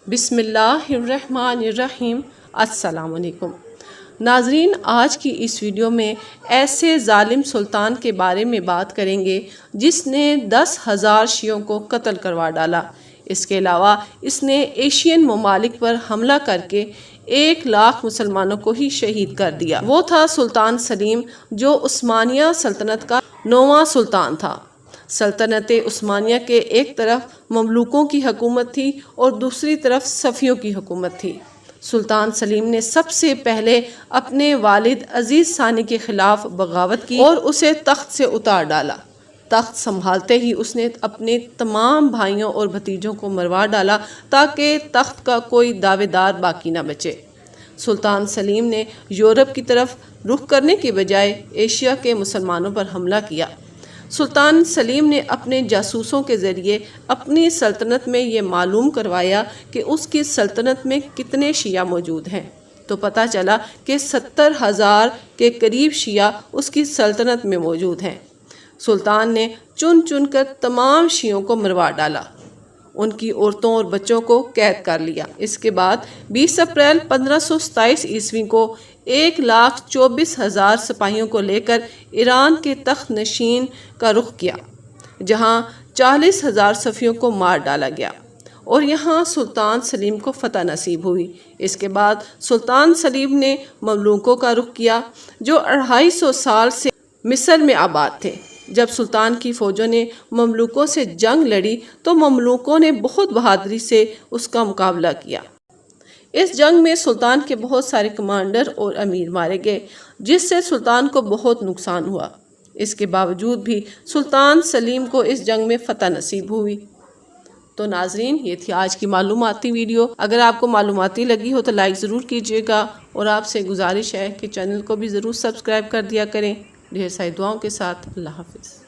بسم اللہ الرحمن الرحیم۔ السلام علیکم ناظرین، آج کی اس ویڈیو میں ایسے ظالم سلطان کے بارے میں بات کریں گے جس نے 10,000 شیعوں کو قتل کروا ڈالا۔ اس کے علاوہ اس نے ایشین ممالک پر حملہ کر کے 1,00,000 مسلمانوں کو ہی شہید کر دیا۔ وہ تھا سلطان سلیم، جو عثمانیہ سلطنت کا 9واں سلطان تھا۔ سلطنت عثمانیہ کے ایک طرف مملوکوں کی حکومت تھی اور دوسری طرف صفویوں کی حکومت تھی۔ سلطان سلیم نے سب سے پہلے اپنے والد عزیز ثانی کے خلاف بغاوت کی اور اسے تخت سے اتار ڈالا۔ تخت سنبھالتے ہی اس نے اپنے تمام بھائیوں اور بھتیجوں کو مروا ڈالا تاکہ تخت کا کوئی دعوے دار باقی نہ بچے۔ سلطان سلیم نے یورپ کی طرف رخ کرنے کے بجائے ایشیا کے مسلمانوں پر حملہ کیا۔ سلطان سلیم نے اپنے جاسوسوں کے ذریعے اپنی سلطنت میں یہ معلوم کروایا کہ اس کی سلطنت میں کتنے شیعہ موجود ہیں، تو پتہ چلا کہ 70,000 کے قریب شیعہ اس کی سلطنت میں موجود ہیں۔ سلطان نے چن چن کر تمام شیعوں کو مروا ڈالا، ان کی عورتوں اور بچوں کو قید کر لیا۔ اس کے بعد 20 اپریل 1527 عیسوی کو 1,24,000 سپاہیوں کو لے کر ایران کے تخت نشین کا رخ کیا، جہاں 40,000 صفویوں کو مار ڈالا گیا اور یہاں سلطان سلیم کو فتح نصیب ہوئی۔ اس کے بعد سلطان سلیم نے مملوکوں کا رخ کیا، جو 250 سال سے مصر میں آباد تھے۔ جب سلطان کی فوجوں نے مملوکوں سے جنگ لڑی تو مملوکوں نے بہت بہادری سے اس کا مقابلہ کیا۔ اس جنگ میں سلطان کے بہت سارے کمانڈر اور امیر مارے گئے، جس سے سلطان کو بہت نقصان ہوا۔ اس کے باوجود بھی سلطان سلیم کو اس جنگ میں فتح نصیب ہوئی۔ تو ناظرین، یہ تھی آج کی معلوماتی ویڈیو۔ اگر آپ کو معلوماتی لگی ہو تو لائک ضرور کیجیے گا، اور آپ سے گزارش ہے کہ چینل کو بھی ضرور سبسکرائب کر دیا کریں۔ ڈھیر ساری دعاؤں کے ساتھ اللہ حافظ۔